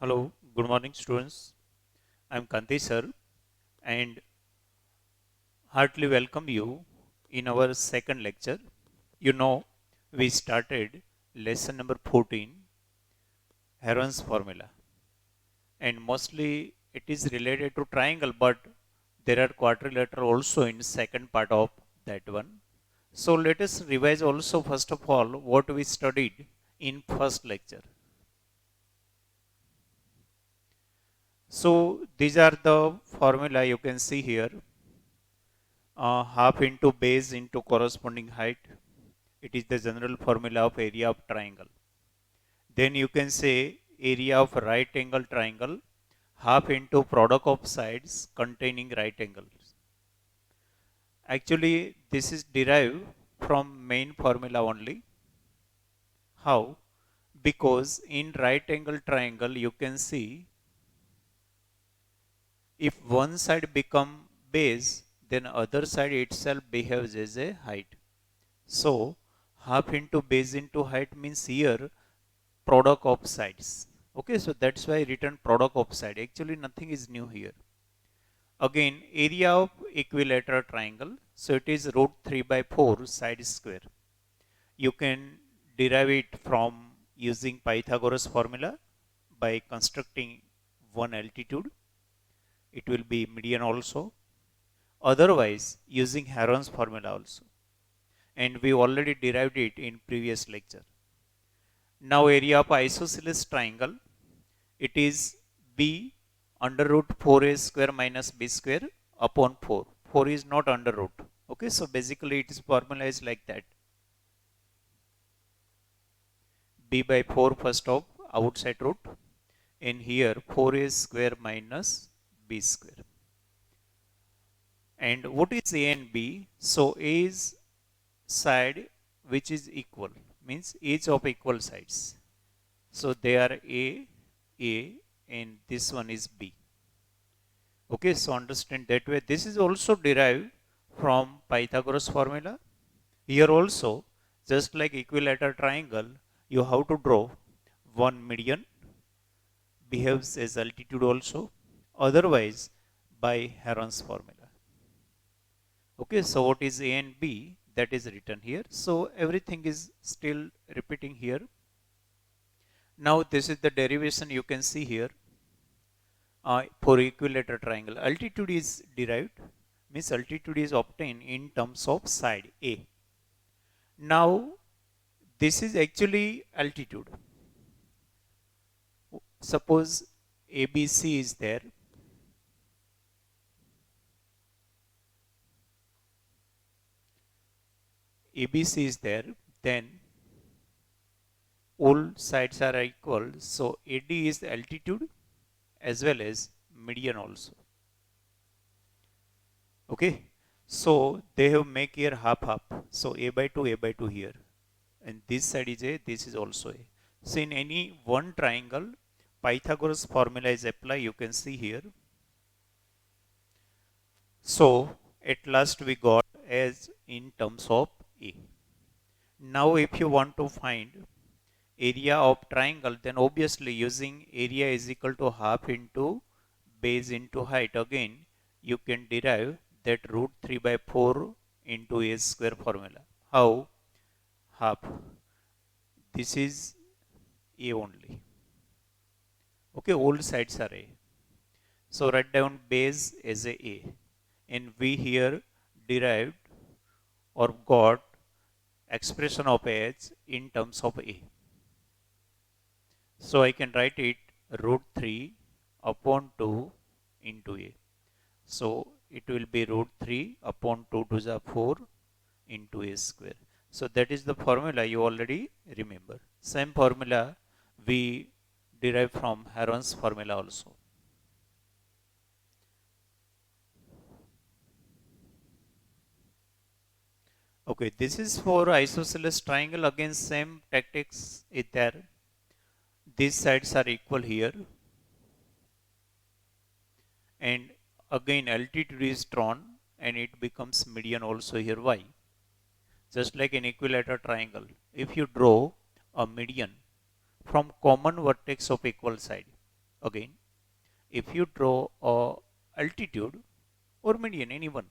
Hello, good morning students. I am Kanti sir and heartily welcome you in our second lecture. You know, we started lesson number 14, Heron's formula, and mostly it is related to triangle, but there are quadrilateral also in second part of that one. So let us revise also first of all what we studied in first lecture. So these are the formula you can see here. Half into base into corresponding height. It is the general formula of area of triangle. Then you can say area of right angle triangle half into product of sides containing right angles. Actually, this is derived from main formula only. How? Because in right angle triangle you can see if one side become base, then other side itself behaves as a height. So half into base into height means here product of sides. Okay, so that's why I written product of side. Actually nothing is new here. Again, area of equilateral triangle. So it is root 3 by 4 side square. You can derive it from using Pythagoras formula by constructing one altitude. It will be median also. Otherwise, using Heron's formula also. And we already derived it in previous lecture. Now area of isosceles triangle, it is b under root 4a square minus b square upon 4. 4 is not under root. Okay, so basically it is formalized like that. b by 4 first of outside root. In here 4a square minus b square. And what is a and b? So a is side which is equal, means each of equal sides. So they are A, and this one is B. Okay, so understand that way. This is also derived from Pythagoras formula. Here also, just like equilateral triangle, you have to draw one median, behaves as altitude also, otherwise by Heron's formula. Okay, so what is A and B? That is written here. So everything is still repeating here. Now this is the derivation you can see here. For equilateral triangle. Altitude is derived, means altitude is obtained in terms of side A. Now, this is actually altitude. Suppose ABC is there. ABC is there, then all sides are equal. So, AD is the altitude as well as median also. Okay. So, they have make here half half. So, A by 2 here. And this side is A, this is also A. So in any one triangle, Pythagoras formula is applied, you can see here. So at last we got as in terms of A. Now if you want to find area of triangle, then obviously using area is equal to half into base into height. Again, you can derive that root 3 by 4 into A square formula. How? Half. This is A only. Okay, all sides are A. So write down base as A. And we here derived or got expression of H in terms of A. So I can write it root 3 upon 2 into A. So it will be root 3 upon 2 to the 4 into A square. So that is the formula you already remember. Same formula we derive from Heron's formula also. Okay, this is for isosceles triangle. Again, same tactics is there. These sides are equal here. And again, altitude is drawn and it becomes median also here. Why? Just like an equilateral triangle. If you draw a median from common vertex of equal side. Again, if you draw a altitude or median, anyone,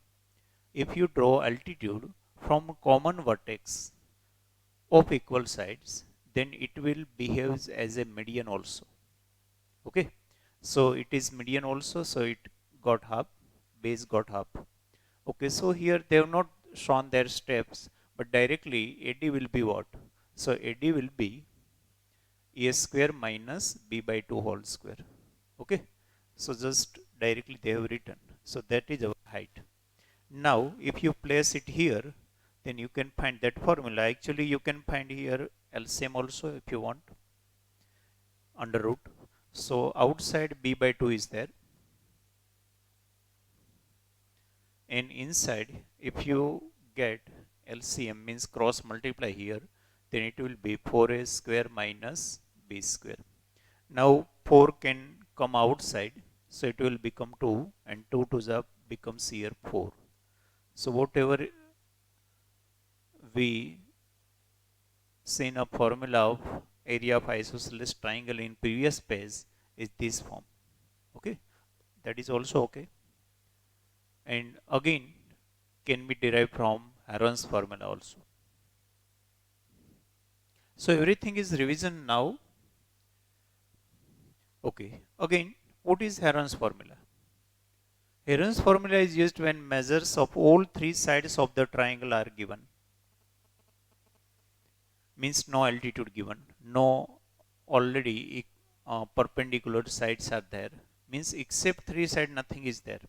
if you draw altitude from a common vertex of equal sides, then it will behave as a median also. Okay, so it is median also, so it got half, base got half. Okay, so here they have not shown their steps, but directly AD will be what? So AD will be A square minus B by 2 whole square. Okay, so just directly they have written. So that is our height. Now if you place it here, then you can find that formula. Actually you can find here LCM also if you want, under root. So outside B by 2 is there, and inside if you get LCM means cross multiply here, then it will be 4a square minus b square. Now 4 can come outside, so it will become 2, and 2 to the becomes here 4. So whatever we seen a formula of area of isosceles triangle in previous page is this form. Okay, that is also okay, and again can be derived from Heron's formula also. So everything is revision now. Okay, again, what is Heron's formula? Heron's formula is used when measures of all three sides of the triangle are given. Means no altitude given, no already perpendicular sides are there. Means except three sides nothing is there.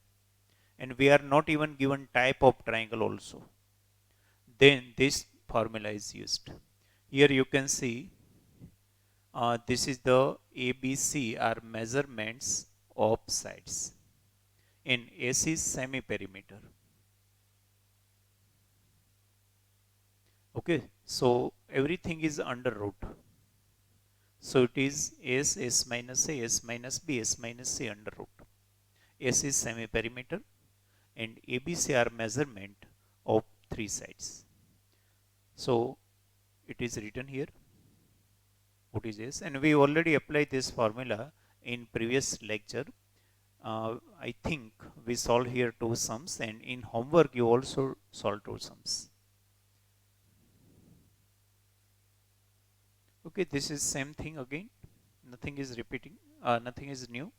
And we are not even given type of triangle also. Then this formula is used. Here you can see this is the ABC are measurements of sides. In AC is semi-perimeter. Okay, so everything is under root. So it is S minus A, S minus B, S minus C under root. S is semi-perimeter and ABC are measurement of three sides. So it is written here. What is S? And we already applied this formula in previous lecture. I think we solve here two sums, and in homework you also solve two sums. Okay, this is same thing again. Nothing is repeating. Nothing is new.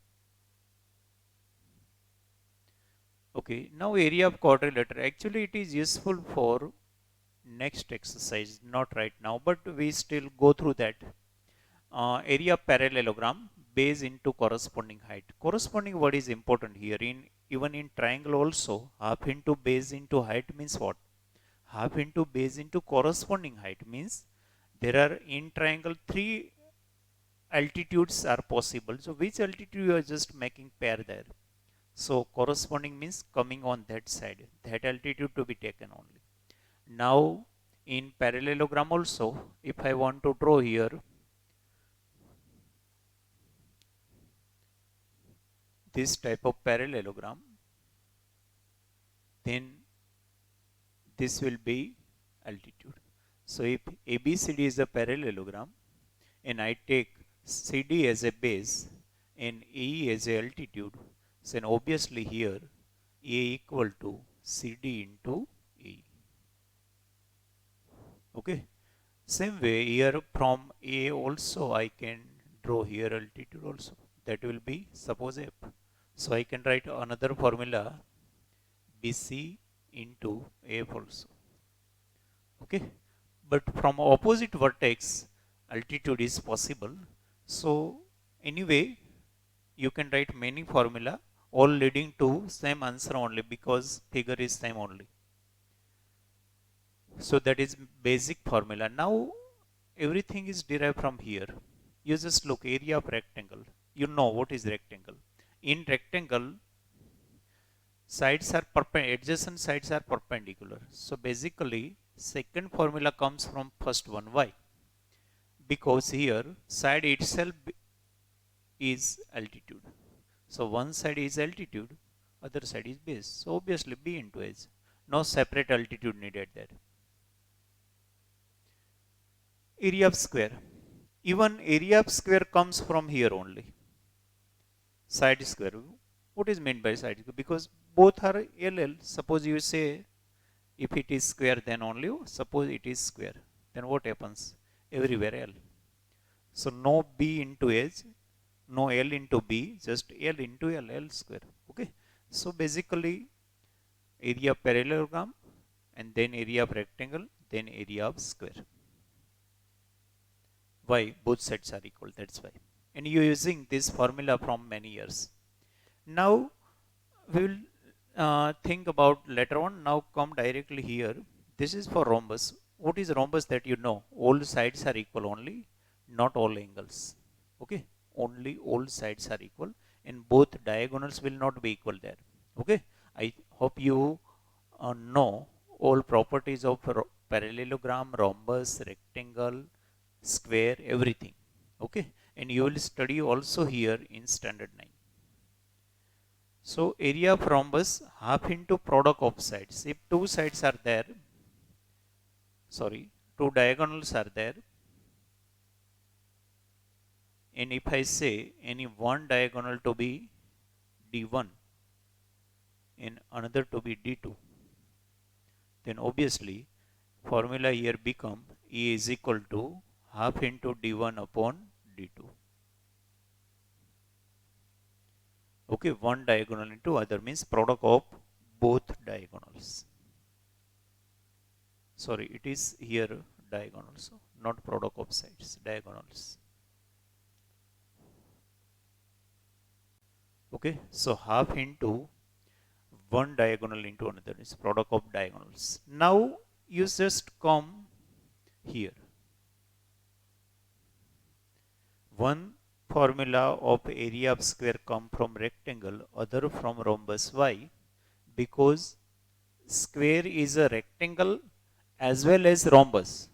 Okay, now area of quadrilateral. Actually, it is useful for next exercise, not right now, but we still go through that. Area of parallelogram, base into corresponding height. Corresponding word is important here. In even in triangle also, half into base into height means what? Half into base into corresponding height means there are in triangle three altitudes are possible. So which altitude you are just making pair there. So corresponding means coming on that side, that altitude to be taken only. Now in parallelogram also, if I want to draw here this type of parallelogram, then this will be altitude. So if ABCD is a parallelogram and I take CD as a base and AE as a altitude, then obviously here A equal to CD into AE. Okay. Same way here from A also I can draw here altitude also. That will be suppose F. So I can write another formula BC into F also. Okay. But from opposite vertex altitude is possible. So anyway you can write many formula all leading to same answer only because figure is same only. So that is basic formula. Now everything is derived from here. You just look area of rectangle. You know what is rectangle. In rectangle, sides are adjacent sides are perpendicular. So basically, second formula comes from first one. Why? Because here side itself is altitude. So one side is altitude, other side is base. So obviously B into H. No separate altitude needed there. Area of square. Even area of square comes from here only. side square. What is meant by side square? Because both are LL. Suppose you say if it is square, then only suppose it is square. Then what happens? Everywhere L. So no B into H, no L into B, just L into L, L square. Okay. So basically area of parallelogram and then area of rectangle, then area of square. Why? Both sides are equal. That's why. And you are using this formula from many years. Now we will think about later on. Now come directly here. This is for rhombus. What is rhombus that you know? All sides are equal only, not all angles. Okay, only all sides are equal, and both diagonals will not be equal there. Okay, I hope you know all properties of parallelogram, rhombus, rectangle, square, everything. Okay, and you will study also here in standard 9. So area of rhombus half into product of sides. If two sides are there, sorry, two diagonals are there, and if I say any one diagonal to be D1 and another to be D2, then obviously formula here become E is equal to half into D1 upon D2. Okay, one diagonal into other means product of both diagonals. Sorry, it is here diagonals, not product of sides, diagonals. Okay, so half into one diagonal into another is product of diagonals. Now you just come here. One formula of area of square come from rectangle, other from rhombus. Why? Because square is a rectangle as well as rhombus.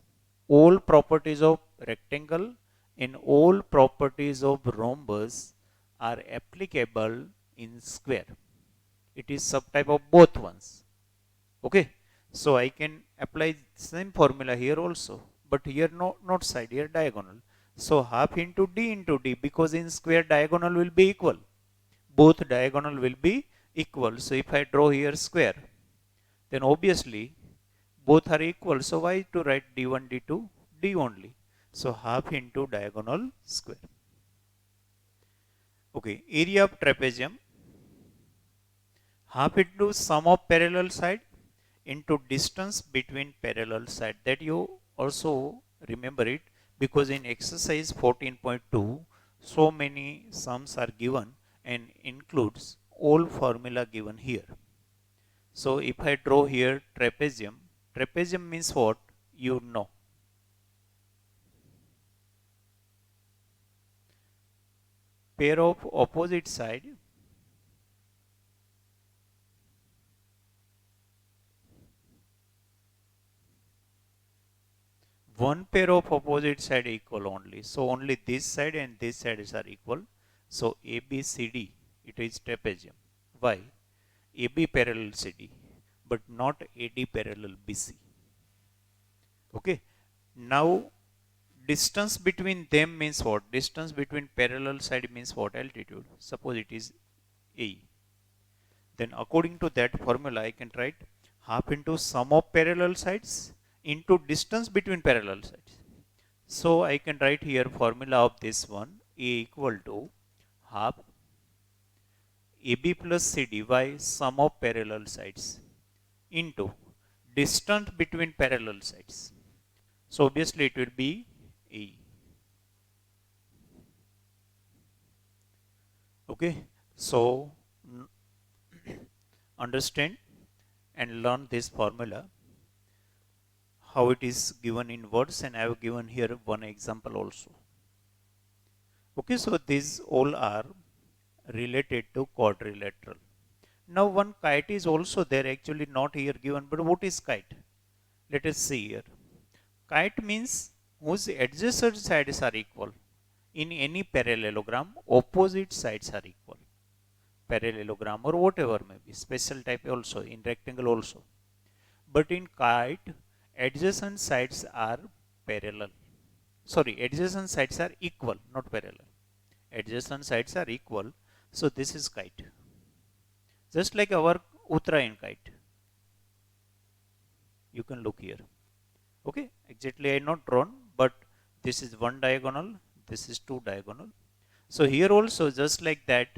All properties of rectangle and all properties of rhombus are applicable in square. It is subtype of both ones. Okay, so I can apply same formula here also, but here not side, here diagonal. So half into D because in square diagonal will be equal. Both diagonal will be equal. So if I draw here square, then obviously both are equal. So why to write D1, D2? D only. So half into diagonal square. Okay, area of trapezium, half into sum of parallel side into distance between parallel side. That you also remember it, because in exercise 14.2 so many sums are given and includes all formula given here. So if I draw here trapezium, trapezium means what? You know. Pair of opposite side one pair of opposite side equal only. So only this side and this side are equal. So ABCD, it is trapezium. Why? AB parallel CD, but not AD parallel BC. Okay. Now distance between them means what? Distance between parallel side means what? Altitude. Suppose it is A. Then according to that formula, I can write half into sum of parallel sides into distance between parallel sides. So I can write here formula of this one, A equal to half AB plus CD by sum of parallel sides into distance between parallel sides. So obviously it will be A. Okay, so understand and learn this formula, how it is given in words, and I have given here one example also. Okay, so these all are related to quadrilateral. Now one kite is also there, actually not here given, but what is kite? Let us see here. Kite means whose adjacent sides are equal. In any parallelogram, opposite sides are equal. Parallelogram or whatever may be, special type also, in rectangle also. But in kite, adjacent sides are parallel. Sorry, adjacent sides are equal, not parallel. Adjacent sides are equal. So this is kite. Just like our Uttarayan kite. You can look here. Okay, exactly I not drawn, but this is one diagonal, this is two diagonal. So here also just like that,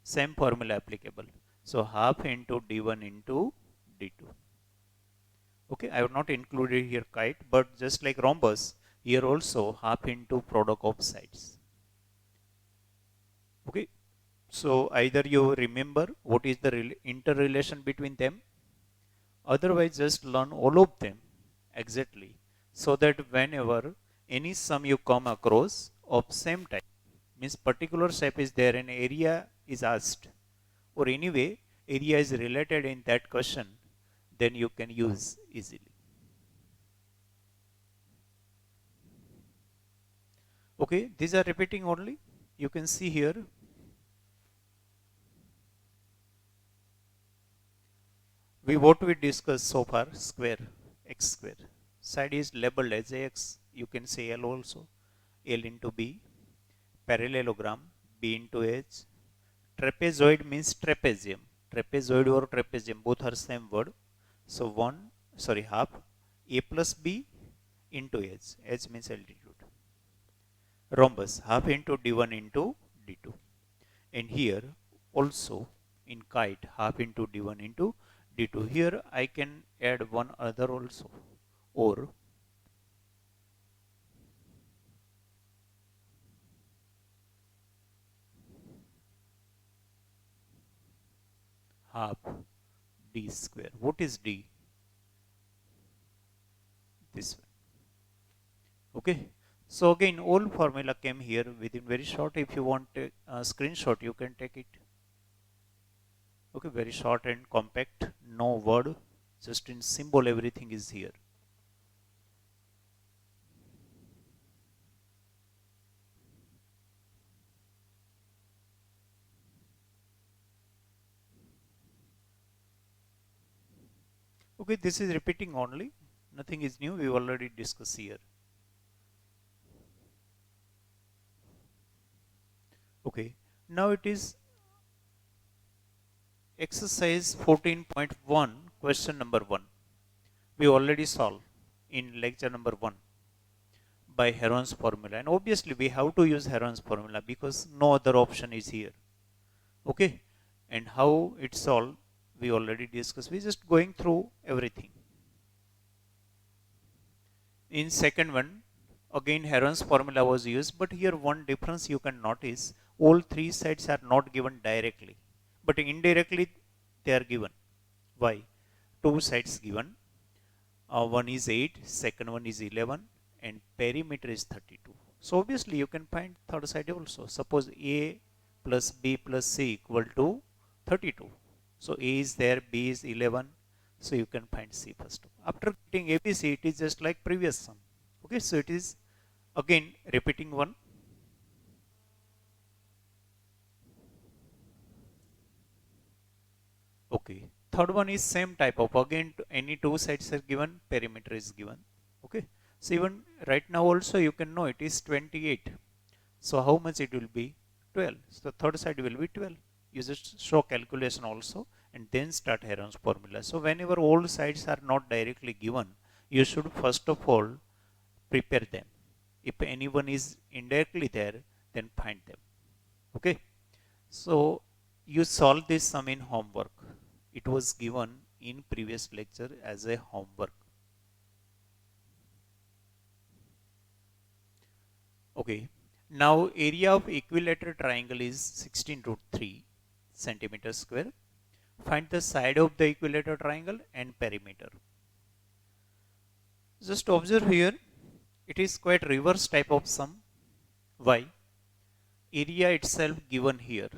same formula applicable. So half into d1 into d2. Okay, I have not included here kite, but just like rhombus, here also half into product of sides. Okay, so either you remember what is the interrelation between them, otherwise just learn all of them exactly, so that whenever any sum you come across of same type, means particular shape is there and area is asked, or anyway area is related in that question, then you can use easily. Okay, these are repeating only. You can see here. What we discussed so far, square, x square. Side is labeled as x. You can say L also. L into B. Parallelogram, B into H. Trapezoid means trapezium. Trapezoid or trapezium, both are same word. So half, A plus B into H. H means altitude. Rhombus, half into D1 into D2. And here also in kite, half into D1 into D2. Here I can add one other also, or half D square. What is D? This one. Okay. So again, all formula came here within very short. If you want a screenshot, you can take it. Okay, very short and compact. No word, just in symbol. Everything is here. Okay, this is repeating only. Nothing is new. We already discussed here. Okay. Now it is exercise 14.1, question number 1. We already solved in lecture number 1 by Heron's formula. And obviously we have to use Heron's formula because no other option is here. Okay. And how it's solved, we already discussed. We're just going through everything. In second one, again Heron's formula was used, but here one difference you can notice, all three sides are not given directly, but indirectly they are given. Why? Two sides given. One is 8, second one is 11, and perimeter is 32. So obviously you can find third side also. Suppose A plus B plus C equal to 32. So A is there, B is 11. So you can find C first. After getting ABC, it is just like previous sum. Okay, so it is again repeating one. Okay. Third one is same type of, again any two sides are given, perimeter is given. Okay. So even right now also you can know it is 28. So how much it will be? 12. So third side will be 12. You just show calculation also and then start Heron's formula. So whenever all sides are not directly given, you should first of all prepare them. If anyone is indirectly there, then find them. Okay. So you solve this sum in homework. It was given in previous lecture as a homework. Okay. Now area of equilateral triangle is 16 root 3 centimeter square. Find the side of the equilateral triangle and perimeter. Just observe here, it is quite reverse type of sum. Why? Area itself given here,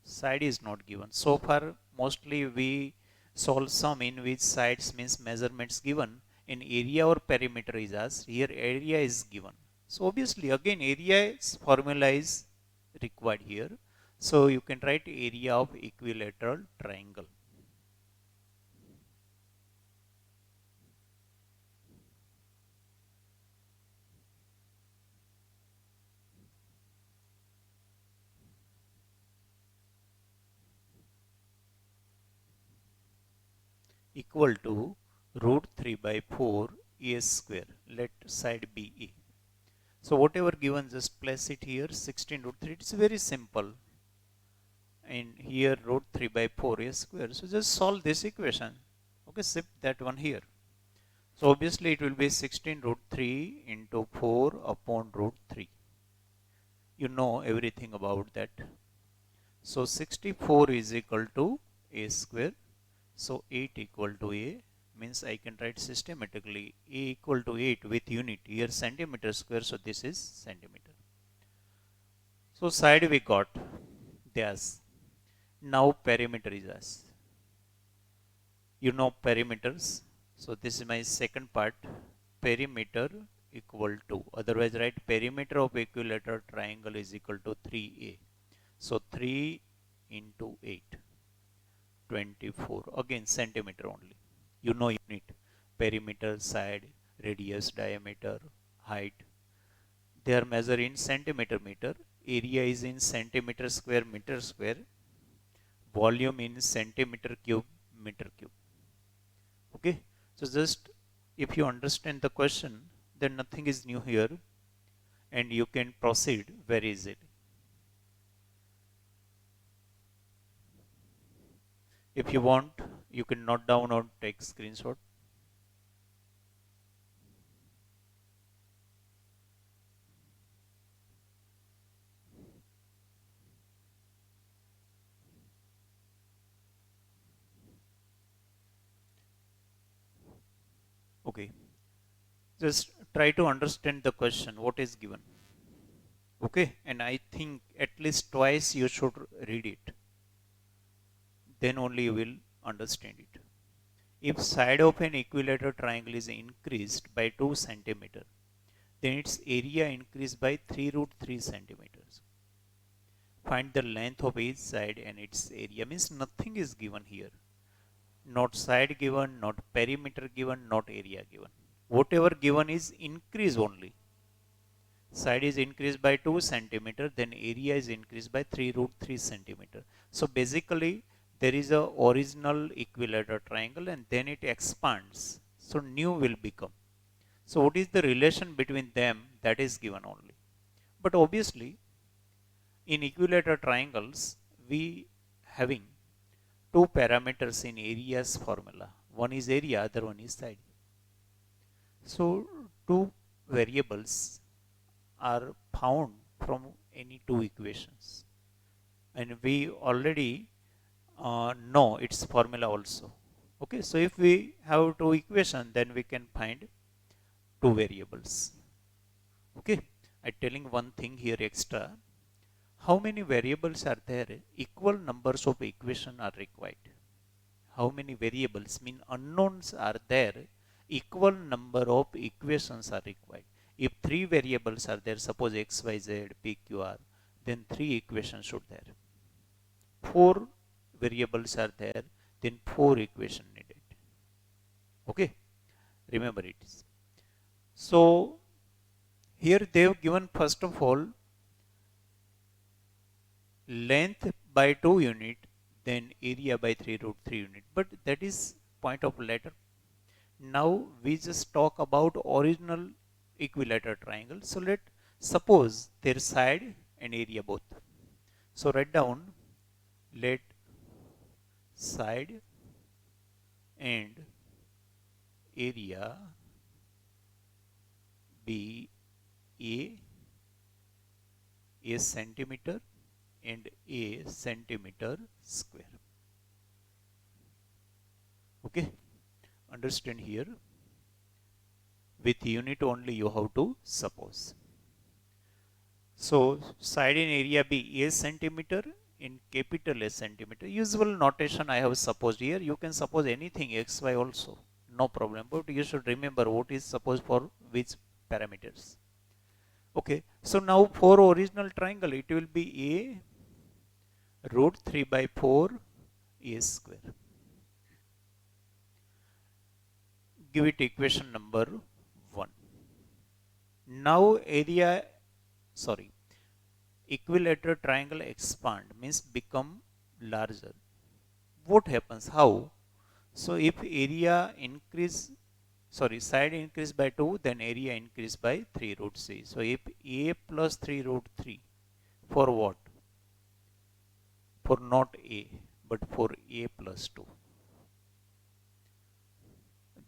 side is not given. So far mostly we solve sum in which sides means measurements given, in area or perimeter is asked. Here area is given. So obviously again area formula is required here. So you can write area of equilateral triangle. equal to root 3 by 4 a square. Let side be a. So whatever given, just place it here. 16 root 3. It's very simple. And here root 3 by 4 a square. So just solve this equation. Okay, shift that one here. So obviously it will be 16 root 3 into 4 upon root 3. You know everything about that. So 64 is equal to a square. So 8 equal to a, means I can write systematically a equal to 8 with unit. Here centimeter square, so this is centimeter. So side we got this. Now perimeter is asked. You know perimeters. So this is my second part. Perimeter equal to, otherwise write perimeter of equilateral triangle is equal to 3a. So 3 into 8, 24. Again centimeter only. You know unit. Perimeter, side, radius, diameter, height. They are measured in centimeter meter. Area is in centimeter square, meter square. Volume in centimeter cube, meter cube. Okay. So just if you understand the question, then nothing is new here and you can proceed very easily. If you want, you can note down or take screenshot. Okay. Just try to understand the question, what is given. Okay. And I think at least twice you should read it. Then only you will understand it. If side of an equilateral triangle is increased by 2 centimeter, then its area increased by 3 root 3 centimeters. Find the length of each side and its area. Means nothing is given here. Not side given, not perimeter given, not area given. Whatever given is increase only. Side is increased by 2 centimeter, then area is increased by 3 root 3 centimeter. So basically there is a original equilateral triangle and then it expands. So new will become. So what is the relation between them, that is given only. But obviously in equilateral triangles we having two parameters in areas formula. One is area, other one is side. So two variables are found from any two equations. And we already know its formula also. Okay, so if we have two equations, then we can find two variables. Okay, I'm telling one thing here extra. How many variables are there? Equal numbers of equation are required. How many variables mean unknowns are there? Equal number of equations are required. If three variables are there, suppose x, y, z, p, q, r, then three equations should there. Four variables are there, then four equations needed. Okay, remember it. So here they have given first of all length by 2 unit, then area by 3 root 3 unit. But that is point of later. Now we just talk about original equilateral triangle. So let suppose their side and area both. So write down, let side and area be a centimeter and a centimeter square. Okay, understand here. With unit only you have to suppose. So side and area be a centimeter in capital S centimeter. Usual notation I have supposed here. You can suppose anything xy also, no problem. But you should remember what is supposed for which parameters. Okay, so now for original triangle it will be a root 3 by 4 a square. Give it equation number 1. Now area, sorry, equilateral triangle expand means become larger. What happens? How? So if area increase, sorry, side increase by 2, then area increase by 3 root 3. So if a plus 3 root 3, for what? For not a, but for a plus 2.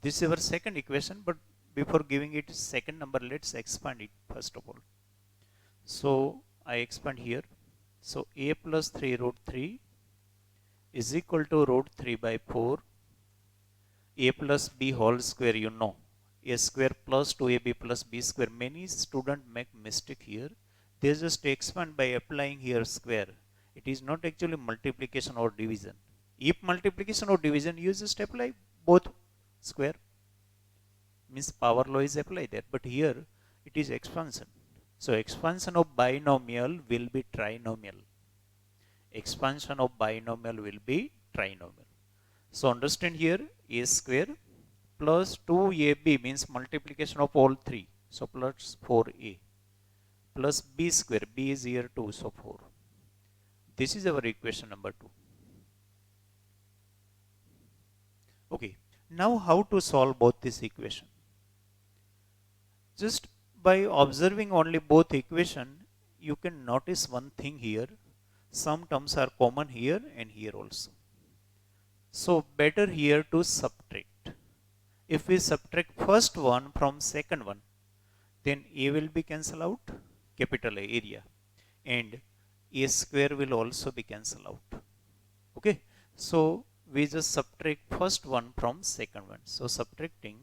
This is our second equation, but before giving it second number, let's expand it first of all. So I expand here. So a plus 3 root 3 is equal to root 3 by 4 a plus b whole square, you know, a square plus 2ab plus b square. Many students make mistake here. They just expand by applying here square. It is not actually multiplication or division. If multiplication or division, you just apply both square. Means power law is applied there. But here it is expansion. So expansion of binomial will be trinomial. Expansion of binomial will be trinomial. So understand here a square plus 2ab means multiplication of all three. So plus 4a plus b square. B is here 2, so 4. This is our equation number 2. Okay. Now how to solve both this equation? Just by observing only both equation, you can notice one thing here. Some terms are common here and here also. So better here to subtract. If we subtract first one from second one, then a will be cancelled out, capital A area, and a square will also be cancelled out. Okay, so we just subtract first one from second one. So subtracting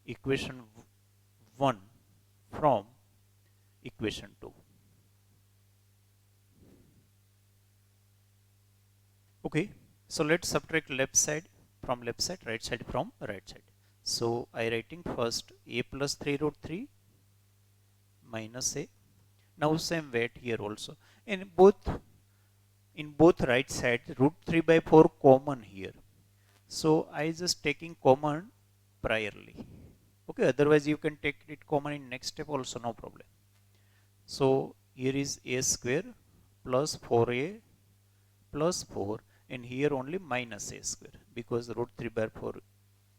equation 1 from equation 2. Okay, so let's subtract left side from left side, right side from right side. So I writing first a plus 3 root 3 minus a. Now same weight here also. In both right side, root 3 by 4 common here. So I just taking common priorly. Okay, otherwise you can take it common in next step also, no problem. So here is a square plus 4a plus 4, and here only minus a square because root 3 by 4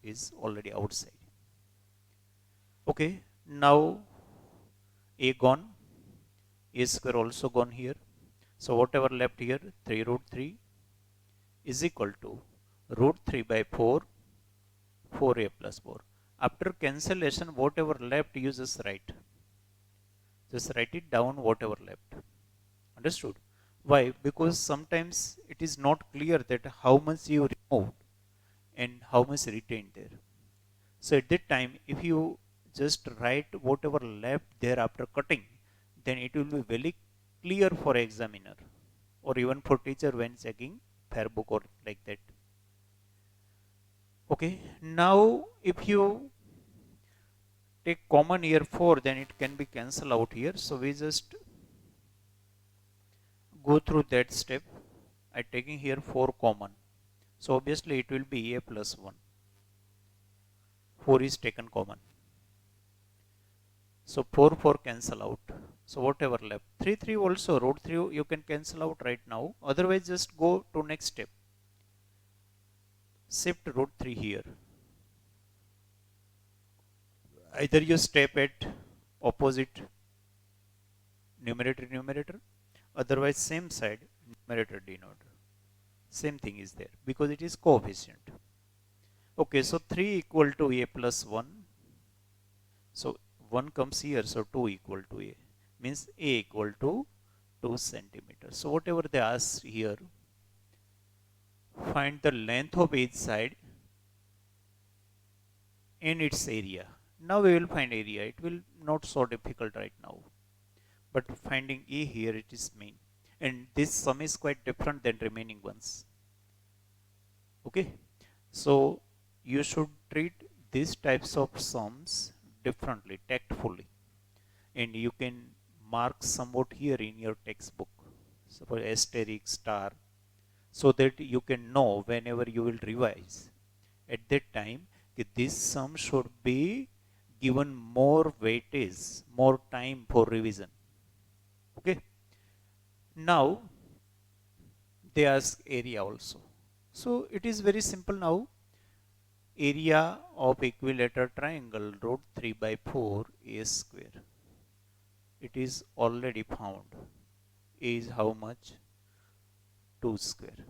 is already outside. Okay, now a gone, a square also gone here. So whatever left here, 3 root 3 is equal to root 3 by 4, 4a plus 4. After cancellation, whatever left, you just write. Just write it down, whatever left. Understood? Why? Because sometimes it is not clear that how much you removed and how much retained there. So at that time, if you just write whatever left there after cutting, then it will be very clear for examiner or even for teacher when checking fair book or like that. Okay, now if you take common here 4, then it can be cancelled out here. So we just go through that step. I taking here 4 common. So obviously it will be a plus 1. 4 is taken common. So 4 4 cancel out. So whatever left. 3 3 also, root 3 you can cancel out right now. Otherwise just go to next step. Shift root 3 here. Either you step at opposite numerator, otherwise same side numerator denominator. Same thing is there because it is coefficient. Okay, so 3 equal to a plus 1. So 1 comes here, so 2 equal to a. Means a equal to 2 centimeters. So whatever they ask here, find the length of each side and its area. Now we will find area. It will not so difficult right now. But finding a here, it is main. And this sum is quite different than remaining ones. Okay. So you should treat these types of sums differently, tactfully. And you can mark somewhat here in your textbook. So for asterisk, star, so that you can know whenever you will revise. At that time, this sum should be given more weightage, more time for revision. Okay. Now, they ask area also. So it is very simple now. Area of equilateral triangle root 3 by 4 a square. It is already found. A is how much? 2 square.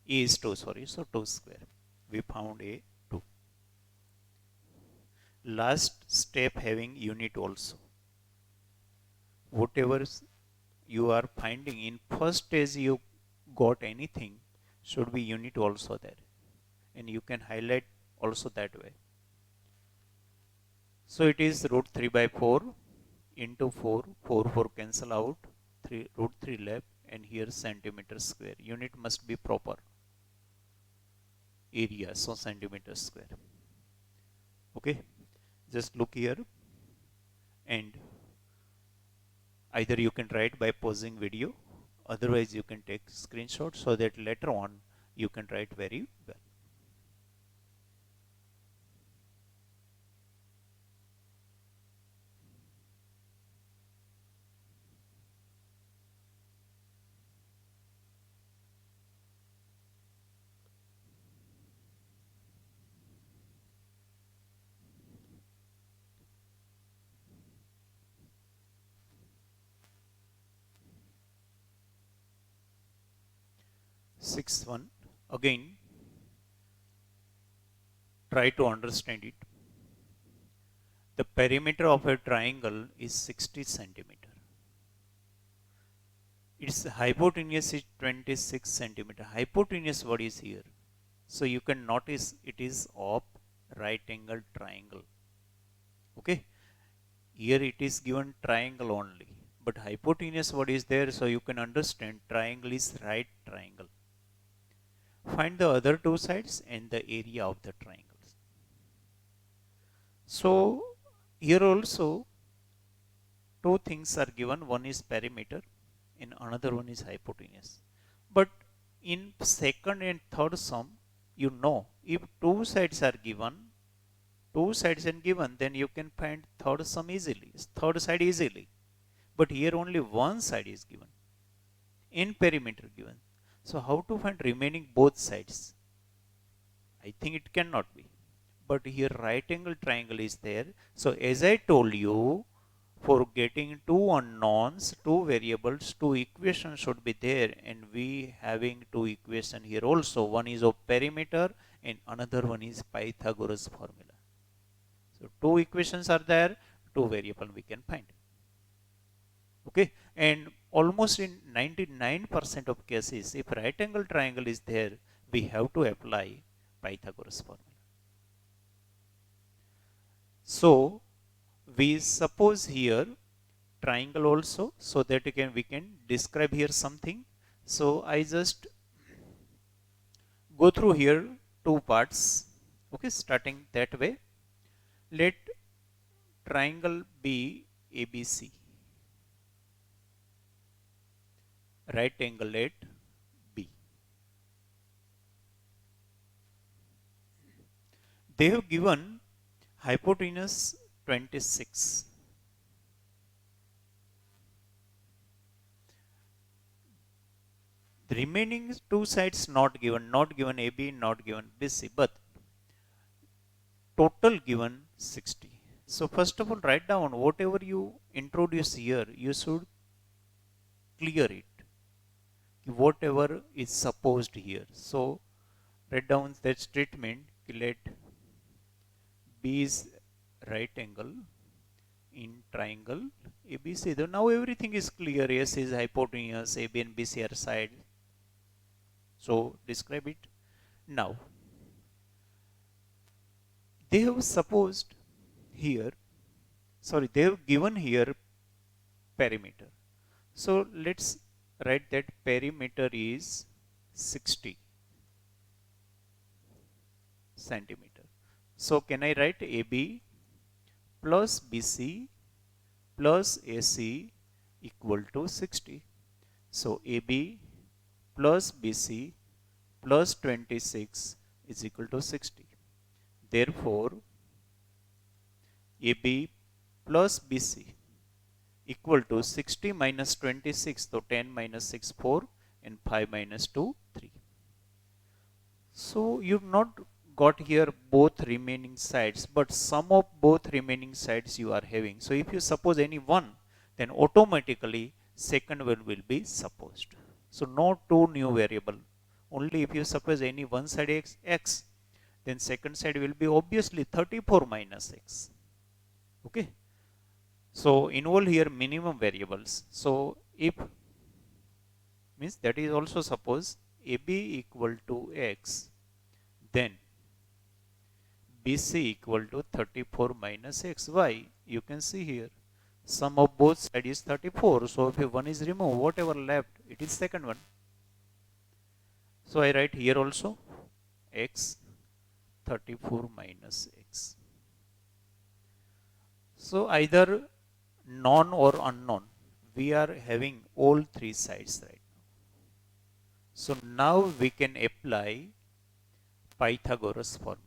A is 2, sorry, so 2 square. We found a 2. Last step having unit also. Whatever you are finding in first stage you got anything should be unit also there, and you can highlight also that way. So it is root 3 by 4 into 4, 4 cancel out, 3 root 3 left, and here centimeter square. Unit must be proper. Area, so centimeter square. Okay, just look here, and either you can write by pausing video, otherwise you can take screenshot so that later on you can write very well. Sixth one, again try to understand it. The perimeter of a triangle is 60 centimeter. Its hypotenuse is 26 centimeter. Hypotenuse what is here? So you can notice it is of right angle triangle. Okay. Here it is given triangle only. But hypotenuse what is there? So you can understand triangle is right triangle. Find the other two sides and the area of the triangles. So here also two things are given. One is perimeter and another one is hypotenuse. But in second and third sum, you know, if two sides are given, then you can find third sum easily, third side easily. But here only one side is given, in perimeter given. So how to find remaining both sides? I think it cannot be. But here right angle triangle is there. So as I told you, for getting two unknowns, two variables, two equations should be there, and we having two equations here also. One is of perimeter and another one is Pythagoras formula. So two equations are there, two variable we can find. Okay, and almost in 99% of cases, if right angle triangle is there, we have to apply Pythagoras formula. So we suppose here triangle also, so that we can describe here something. So I just go through here two parts. Okay, starting that way. Let triangle be ABC. Right angle at B. They have given hypotenuse 26. The remaining two sides not given AB, not given BC, but total given 60. So first of all, write down whatever you introduce here, you should clear it. Whatever is supposed here. So write down that statement, let B is right angle in triangle ABC. Now everything is clear. S is hypotenuse, AB and BC are side. So describe it. Now they have supposed here, they have given here perimeter. So let's write that perimeter is 60 centimeter. So can I write AB plus BC plus AC equal to 60? So AB plus BC plus 26 is equal to 60. Therefore, AB plus BC equal to 60 minus 26, so 10 minus 6, 4, and 5 minus 2, 3. So you've not got here both remaining sides, but sum of both remaining sides you are having. So if you suppose any one, then automatically second one will be supposed. So no two new variable. Only if you suppose any one side x, then second side will be obviously 34 minus x. Okay. So involve here minimum variables. So if means that is also suppose AB equal to x, then BC equal to 34 minus x. Why? You can see here sum of both sides is 34. So if one is removed, whatever left, it is second one. So I write here also x 34 minus x. So either known or unknown, we are having all three sides right now. So now we can apply Pythagoras formula.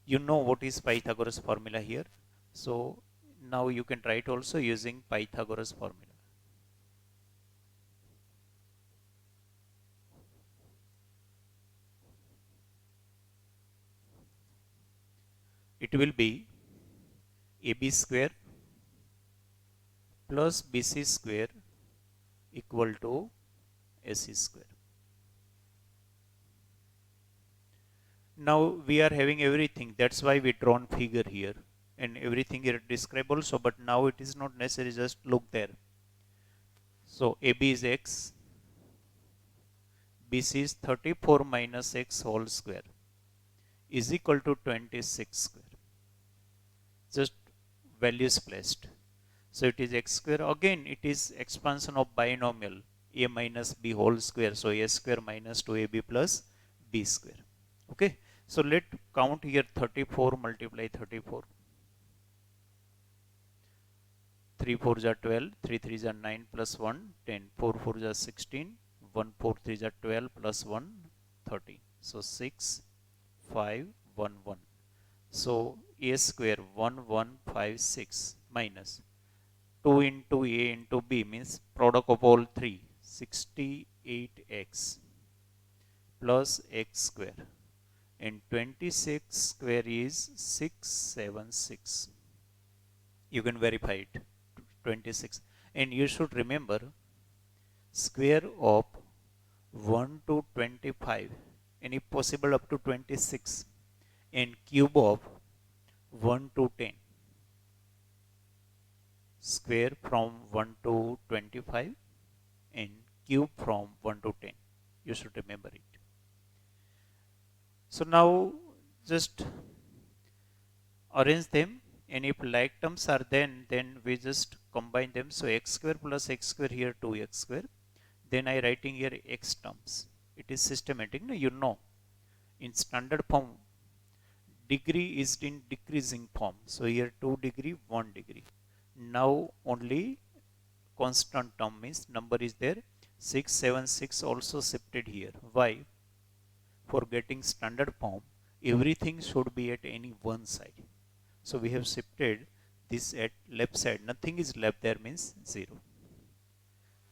You know what is Pythagoras formula here. So now you can try it also using Pythagoras formula. It will be AB square plus BC square equal to AC square. Now we are having everything. That's why we drawn figure here and everything here describe also. But now it is not necessary. Just look there. So AB is x, BC is 34 minus x whole square is equal to 26 square. Just values placed. So it is x square. Again, it is expansion of binomial a minus b whole square. So a square minus 2ab plus b square. Okay. So let count here 34 multiply 34. 3 4s are 12, 3 3s are 9 plus 1, 10, 4 4s are 16, 1 4 3s are 12 plus 1, 30. So 6, 5, 1, 1. So a square 1156 minus 2 into a into b means product of all three, 68x plus x square, and 26 square is 676. You can verify it, 26. And you should remember square of 1 to 25 and if possible up to 26 and cube of 1 to 10. Square from 1 to 25 and cube from 1 to 10. You should remember it. So now just arrange them, and if like terms are then we just combine them. So x square plus x square here 2x square. Then I writing here x terms. It is systematic. No, you know in standard form degree is in decreasing form. So here 2 degree 1 degree. Now only constant term means number is there. 676 also shifted here. Why? For getting standard form, everything should be at any one side. So we have shifted this at left side. Nothing is left there means 0.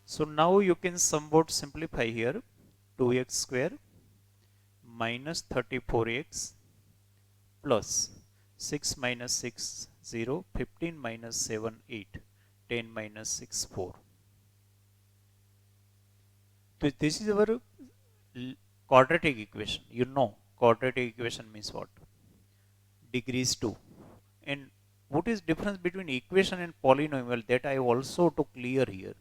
So now you can somewhat simplify here. 2x square minus 34x plus 6 minus 6 0, 15 minus 7 8, 10 minus 6 4. So this is our quadratic equation. You know quadratic equation means what? Degrees 2. And what is difference between equation and polynomial, that I also to clear here.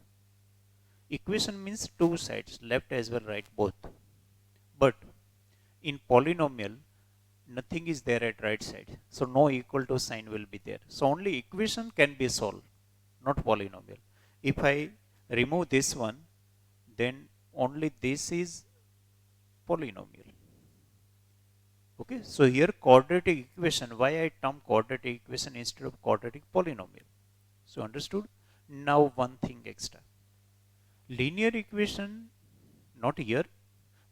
Equation means two sides, left as well right both. But in polynomial nothing is there at right side. So no equal to sign will be there. So only equation can be solved, not polynomial. If I remove this one, then only this is polynomial. Okay, so here quadratic equation, why I term quadratic equation instead of quadratic polynomial. So understood? Now one thing extra. Linear equation, not here,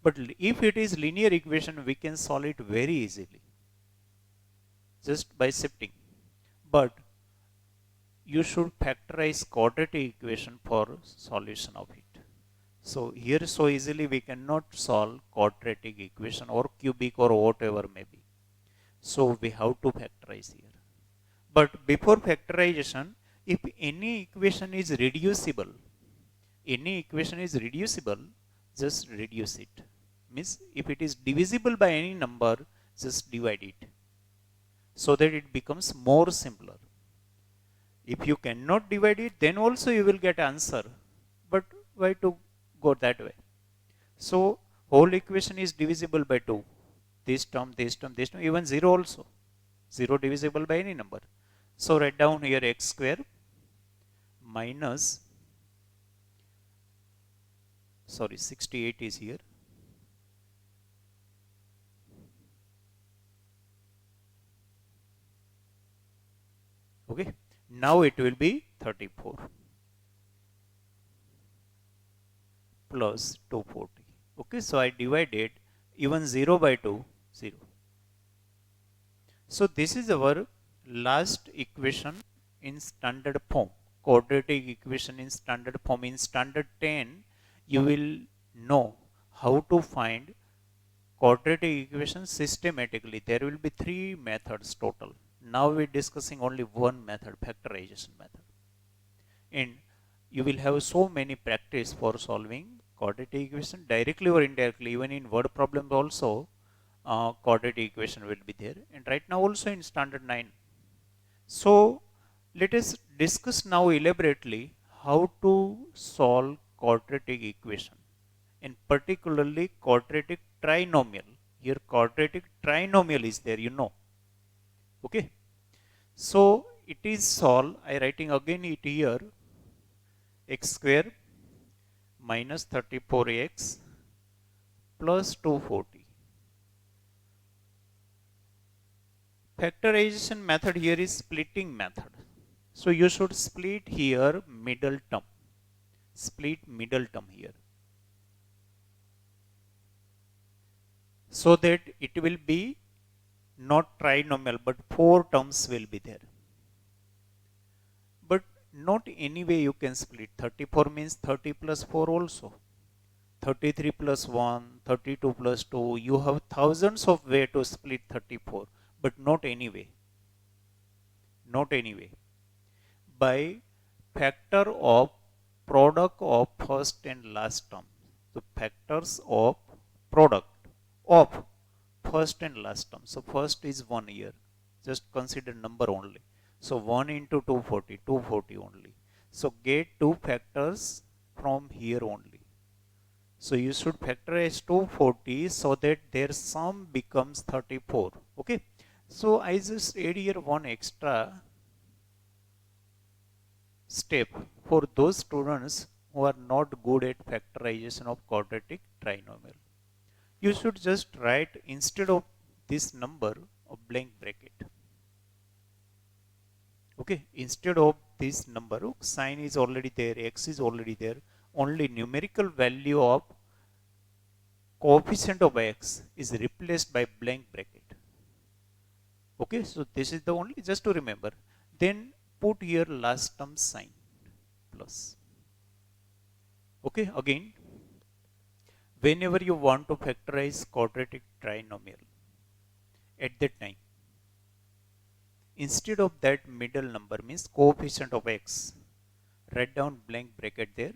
but if it is linear equation, we can solve it very easily, just by shifting. But you should factorize quadratic equation for solution of it. So here so easily we cannot solve quadratic equation or cubic or whatever may be. So we have to factorize here. But before factorization, if any equation is reducible, just reduce it. Means if it is divisible by any number, just divide it so that it becomes more simpler. If you cannot divide it, then also you will get answer. But why to go that way? So whole equation is divisible by 2. This term, this term, this term, even 0 also. 0 divisible by any number. So write down here x square minus, sorry, 68 is here. Okay. Now it will be 34 plus 240. Okay. So I divided even 0 by 2, 0. So this is our last equation in standard form, quadratic equation in standard form. In standard 10, you will know how to find quadratic equation systematically. There will be 3 methods total. Now we are discussing only one method, factorization method. And you will have so many practice for solving quadratic equation directly or indirectly. Even in word problems also, quadratic equation will be there. And right now also in standard 9. So let us discuss now elaborately how to solve quadratic equation, and particularly quadratic trinomial. Here quadratic trinomial is there, you know. Okay. So it is solved. I writing again it here, x square minus 34x plus 240. Factorization method here is splitting method. So you should split here middle term. Split middle term here, so that it will be not trinomial but 4 terms will be there. But not any way you can split. 34 means 30 plus 4 also. 33 plus 1, 32 plus 2. You have thousands of way to split 34, but not any way. Not any way. By factor of product of first and last term. The factors of product of first and last term. So first is 1 year. Just consider number only. So 1 into 240, 240 only. So get two factors from here only. So you should factorize 240 so that their sum becomes 34. Okay. So I just add here one extra step for those students who are not good at factorization of quadratic trinomial. You should just write, instead of this number, a blank bracket. Okay, instead of this number, sign is already there, x is already there, only numerical value of coefficient of x is replaced by blank bracket. Okay, so this is the only, just to remember. Then put here last term sign plus. Okay, again, whenever you want to factorize quadratic trinomial, at that time, instead of that middle number means coefficient of x, write down blank bracket there,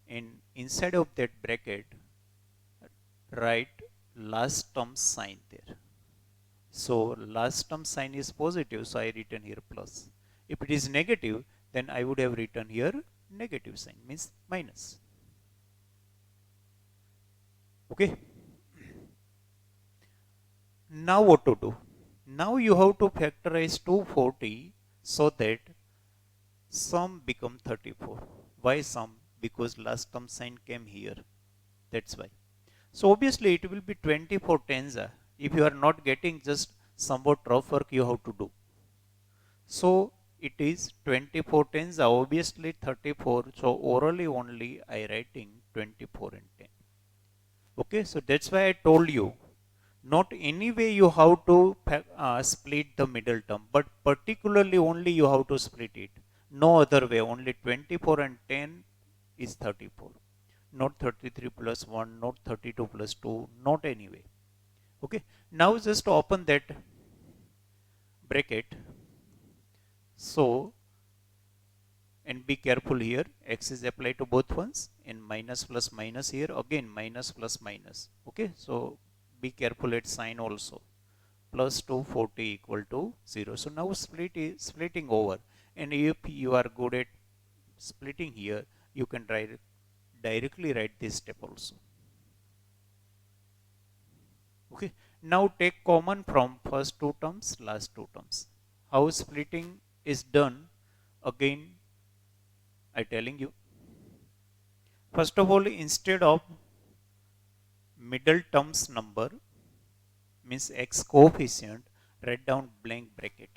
and inside of that bracket write last term sign there. So last term sign is positive, so I written here plus. If it is negative, then I would have written here negative sign, means minus. Okay. Now what to do? Now you have to factorize 240 so that sum become 34. Why sum? Because last term sign came here. That's why. So obviously it will be 24 tens. If you are not getting, just somewhat rough work you have to do. So it is 24 tens, obviously 34. So orally only I writing 24 and 10. Okay, so that's why I told you, not any way you have to split the middle term, but particularly only you have to split it. No other way, only 24 and 10 is 34. not 33 plus 1, not 32 plus 2, not anyway. Okay, now just open that bracket. So, and be careful here, x is applied to both ones, and minus plus minus here, again minus plus minus. Okay, so be careful at sign also. Plus 240 equal to 0. So now splitting over, and if you are good at splitting here, you can directly write this step also. Okay, now take common from first two terms, last two terms. How splitting is done, again I telling you. First of all, instead of middle terms number, means x coefficient, write down blank bracket.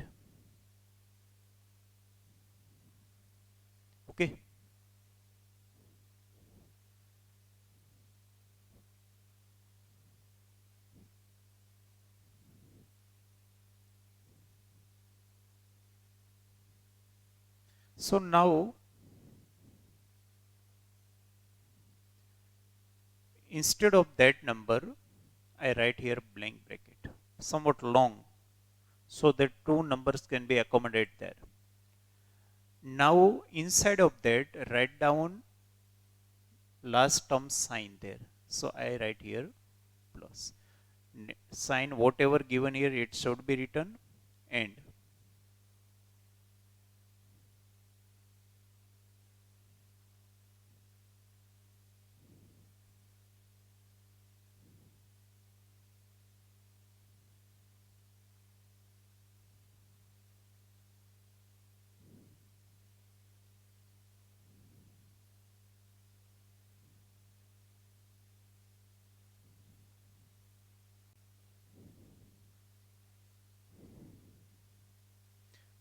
Okay, so now instead of that number, I write here blank bracket, somewhat long, so that two numbers can be accommodated there. Now inside of that, write down last term sign there. So I write here plus. Sign whatever given here, it should be written, and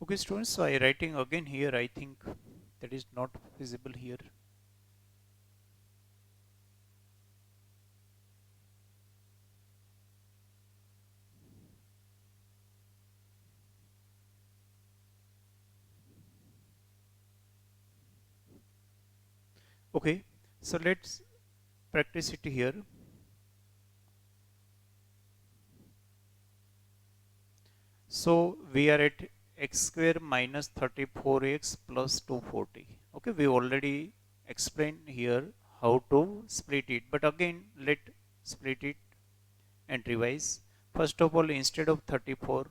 okay students, so I writing again here, I think that is not visible here. Okay, so let's practice it here. So we are at x square minus 34x plus 240. Okay, we already explained here how to split it, but again let split it and revise. First of all, instead of 34,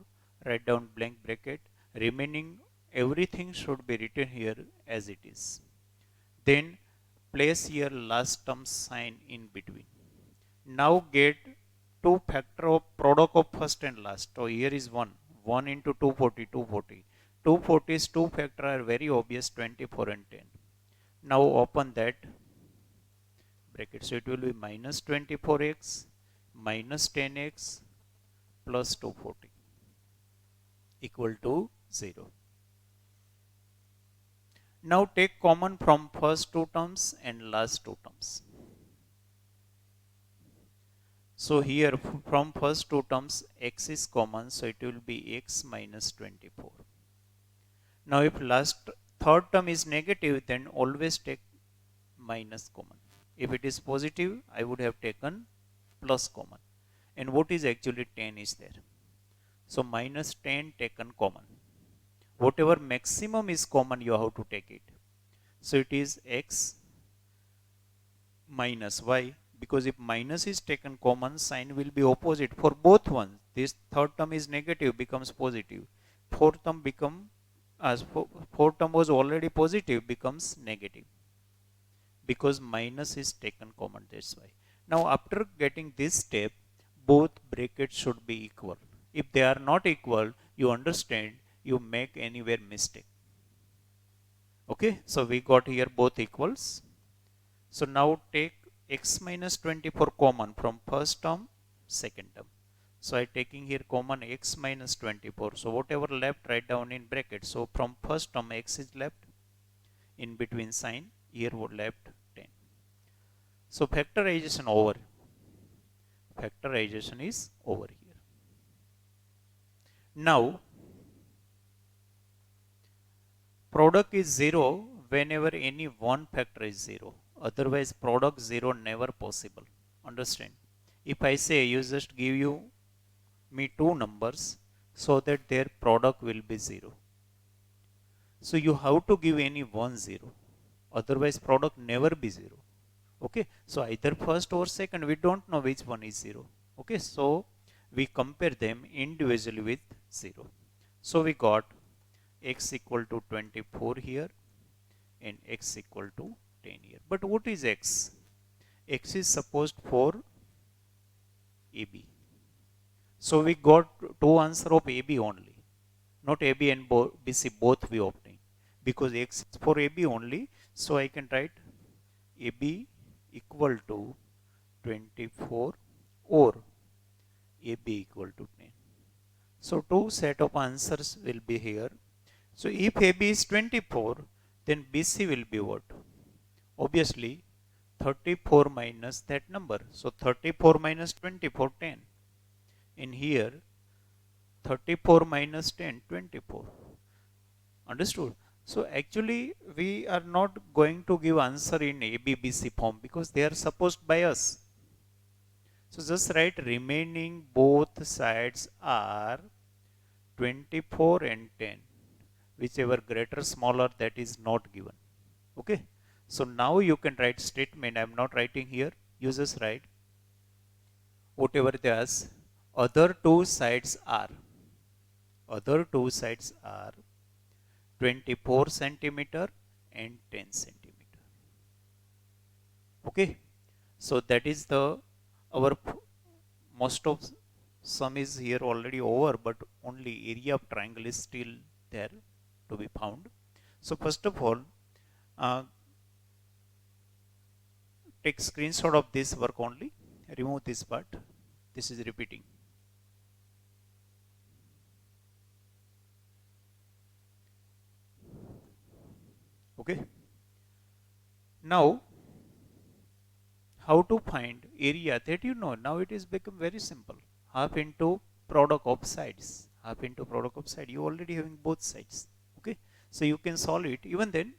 write down blank bracket. Remaining everything should be written here as it is. Then place here last term sign in between. Now get two factor of product of first and last. So here is 1. 1 into 240, 240. 240's two factor are very obvious, 24 and 10. Now open that bracket. So it will be minus 24x minus 10x plus 240 equal to 0. Now take common from first two terms and last two terms. So here from first two terms x is common, so it will be x minus 24. Now if last third term is negative, then always take minus common. If it is positive, I would have taken plus common. And what is actually 10 is there. So minus 10 taken common. Whatever maximum is common, you have to take it. So it is x minus y, because if minus is taken common, sign will be opposite for both ones. This third term is negative, becomes positive. Fourth term become, as fourth term was already positive, becomes negative, because minus is taken common, that's why. Now after getting this step, both brackets should be equal. If they are not equal, you understand, you make anywhere mistake. Okay, so we got here both equals. So now take x minus 24 common from first term, second term. So I taking here common x minus 24. So whatever left, write down in bracket. So from first term x is left, in between sign, here left 10. So factorization over. Factorization is over here. Now product is 0 whenever any one factor is 0. Otherwise product 0 never possible. Understand? If I say you just give you me two numbers so that their product will be 0. So you have to give any one 0. Otherwise product never be 0. Okay. So either first or second, we don't know which one is 0. Okay. So we compare them individually with 0. So we got x equal to 24 here and x equal to 10 here. But what is x? X is supposed for AB. So we got two answer of AB only, not AB and BC both we obtain, because x is for AB only. So I can write AB equal to 24 or AB equal to 10. So two set of answers will be here. So if AB is 24, then BC will be what? Obviously 34 minus that number. So 34 minus 24, 10. In here 34 minus 10, 24. Understood? So actually we are not going to give answer in ABBC form because they are supposed by us. So just write remaining both sides are 24 and 10. Whichever greater smaller, that is not given. Okay. So now you can write statement. I am not writing here. You just write whatever it is. Other two sides are 24 centimeter and 10 centimeter. Okay. So that is the our most of sum is here already over, but only area of triangle is still there to be found. So first of all, take screenshot of this work only. Remove this part. This is repeating. Okay. Now, how to find area, that you know. Now it is become very simple. Half into product of sides. Half into product of side. You already having both sides. Okay. So you can solve it. Even then,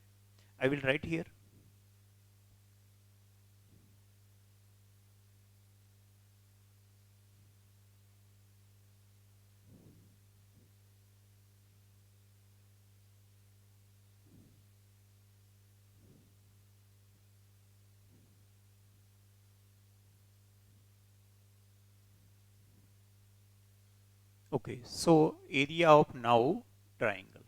I will write here. Okay. So area of now triangle.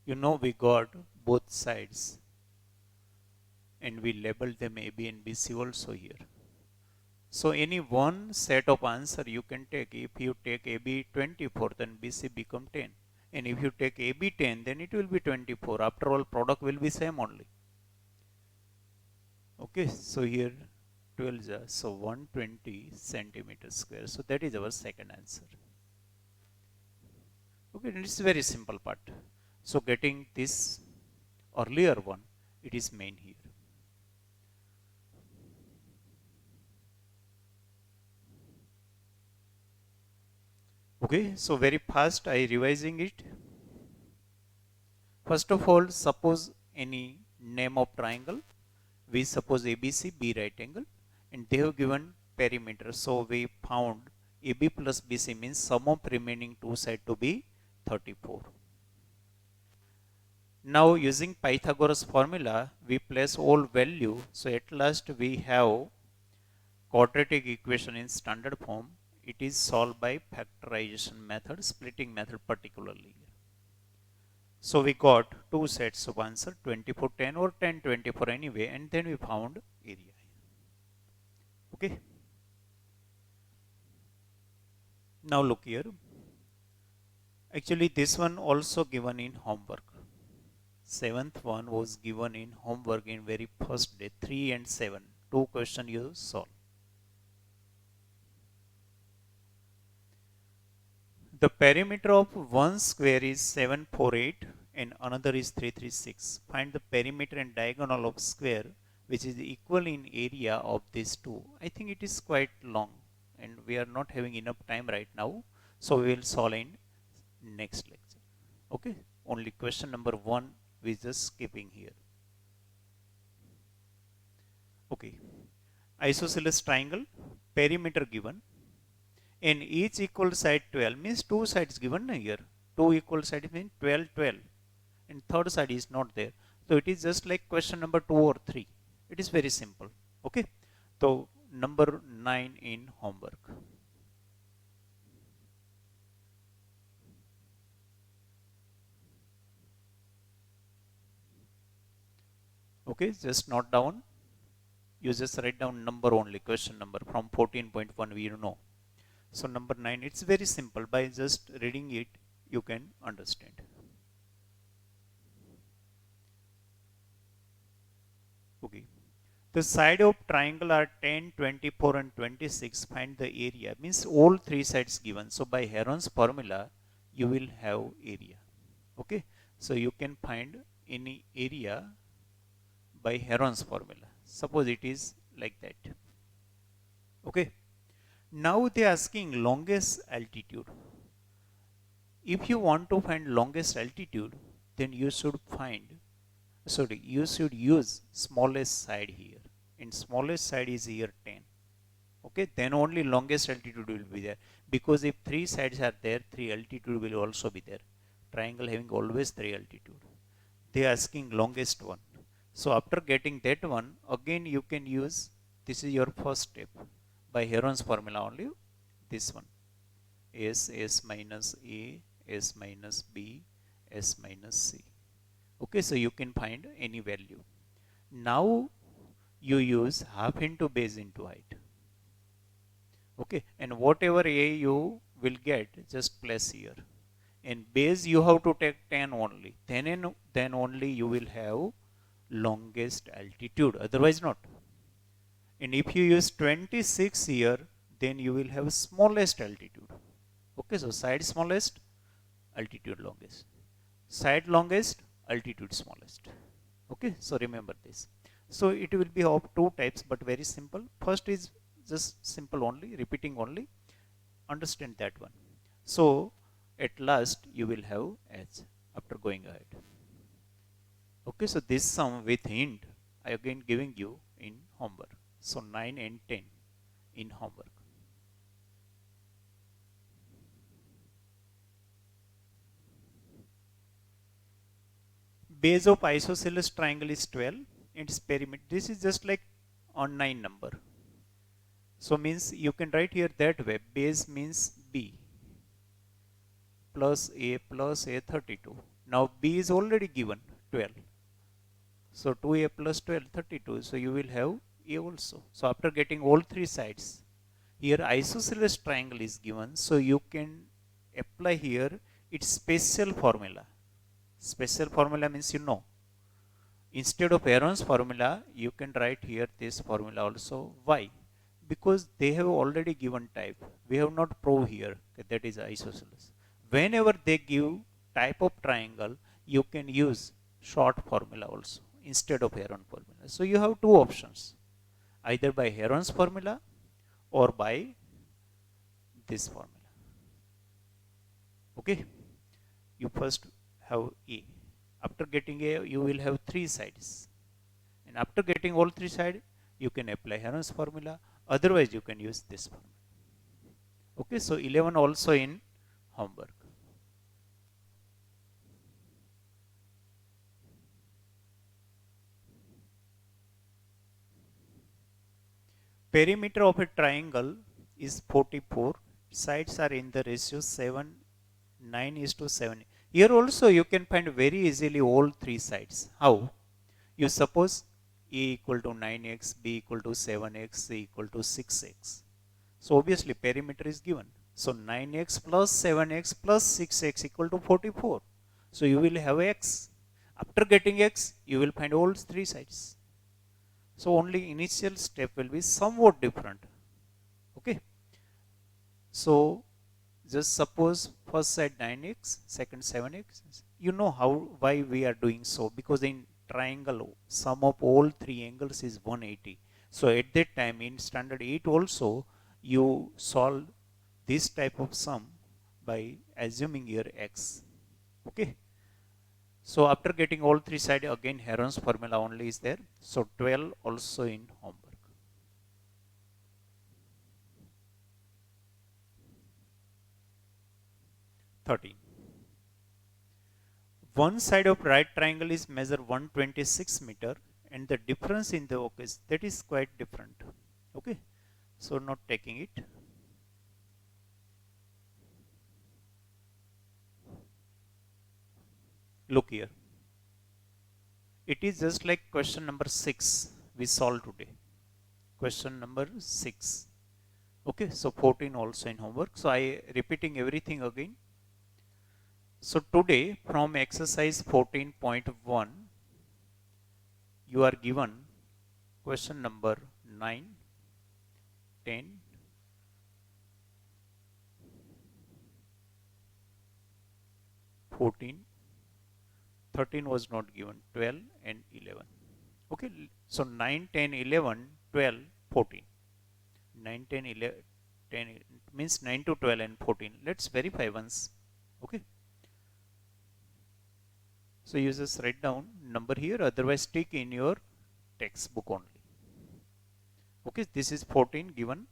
You know we got both sides and we label them AB and BC also here. So any one set of answer you can take. If you take AB 24, then BC become 10. And if you take AB 10, then it will be 24. After all, product will be same only. Okay, so here 12, so 120 centimeters square. So that is our second answer. Okay, and it's a very simple part. So getting this earlier one, it is main here. Okay, so very fast I revising it. First of all, suppose any name of triangle. We suppose ABC, B right angle, and they have given perimeter. So we found AB plus BC means sum of remaining two sides to be 34. Now using Pythagoras formula, we place all value. So at last we have quadratic equation in standard form. It is solved by factorization method, splitting method particularly. So we got two sets of answer, 24 10 or 10 24 anyway, and then we found area. Okay. Now look here. Actually this one also given in homework. Seventh one was given in homework in very first day, 3 and 7. Two question you solve. The perimeter of one square is 748 and another is 336. Find the perimeter and diagonal of square which is equal in area of these two. I think it is quite long and we are not having enough time right now. So we will solve in next lecture. Okay, only question number 1 we just skipping here. Okay, isosceles triangle, perimeter given, and each equal side 12 means two sides given here. Two equal sides means 12, 12, and third side is not there. So it is just like question number 2 or 3. It is very simple. Okay, so number 9 in homework. Okay, just note down. You just write down number only, question number from 14.1 we know. So number 9, it's very simple. By just reading it, you can understand. Okay. The side of triangle are 10, 24 and 26. Find the area. Means all three sides given. So by Heron's formula, you will have area. Okay. So you can find any area by Heron's formula. Suppose it is like that. Okay. Now they are asking longest altitude. If you want to find longest altitude, then you should use smallest side here. And smallest side is here 10. Okay, then only longest altitude will be there. Because if three sides are there, three altitude will also be there. Triangle having always three altitude. They are asking longest one. So after getting that one, again you can use, this is your first step. By Heron's formula only, this one. S minus A, S minus B, S minus C. Okay, so you can find any value. Now you use half into base into height. Okay, and whatever A you will get, just place here. In base you have to take 10 only. Then only you will have longest altitude, otherwise not. And if you use 26 here, then you will have smallest altitude. Okay, so side smallest, altitude longest. Side longest, altitude smallest. Okay, so remember this. So it will be of two types, but very simple. First is just simple only, repeating only. Understand that one. So at last you will have H after going ahead. Okay, so this sum with hint I again giving you in homework. So 9 and 10 in homework. Base of isosceles triangle is 12. Its perimeter, this is just like on 9 number. So means you can write here that way. Base means B plus A 32. Now B is already given 12. So 2A plus 12, 32. So you will have A also. So after getting all three sides, here isosceles triangle is given. So you can apply here its special formula. Special formula means you know. Instead of Heron's formula, you can write here this formula also. Why? Because they have already given type. We have not proved here that is isosceles. Whenever they give type of triangle, you can use short formula also instead of Heron formula. So you have two options, either by Heron's formula or by this formula. Okay, you first have A. After getting A, you will have three sides. And after getting all three sides, you can apply Heron's formula. Otherwise, you can use this formula. Okay, so 11 also in homework. Perimeter of a triangle is 44. Sides are in the ratio 7, 9 is to 7. Here also you can find very easily all three sides. How? You suppose A equal to 9x, B equal to 7x, C equal to 6x. So obviously perimeter is given. So 9x plus 7x plus 6x equal to 44. So you will have x. After getting x, you will find all three sides. So only initial step will be somewhat different. Okay. So just suppose first side 9x, second 7x. You know why we are doing so, because in triangle sum of all three angles is 180. So at that time in standard 8 also you solve this type of sum by assuming here x. Okay. So after getting all three sides, again Heron's formula only is there. So 12 also in homework. 13. One side of right triangle is measure 126 meter, and the difference in the okay, that is quite different. Okay. So not taking it. Look here. It is just like question number 6 we solved today. Question number 6. Okay, so 14 also in homework. So I repeating everything again. So today from exercise 14.1 you are given question number 9, 10, 14, 13 was not given, 12 and 11. Okay, so 9, 10, 11, 12, 14. 9, 10, 11, 10 means 9 to 12 and 14. Let's verify once. Okay. So you just write down number here, otherwise stick in your textbook only. Okay, this is 14 given,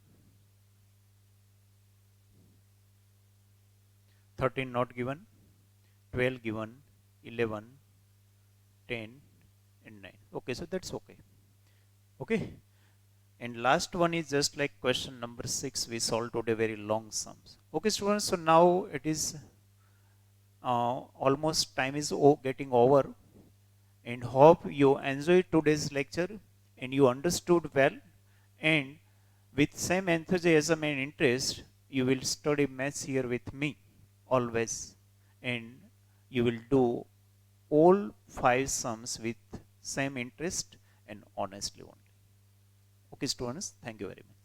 13 not given, 12 given, 11, 10 and 9. Okay, so that's okay. Okay. And last one is just like question number 6 we solved today, very long sums. Okay students, so now it is almost time is getting over, and hope you enjoyed today's lecture and you understood well, and with same enthusiasm and interest you will study maths here with me always, and you will do all 5 sums with same interest and honestly only. Okay students, thank you very much.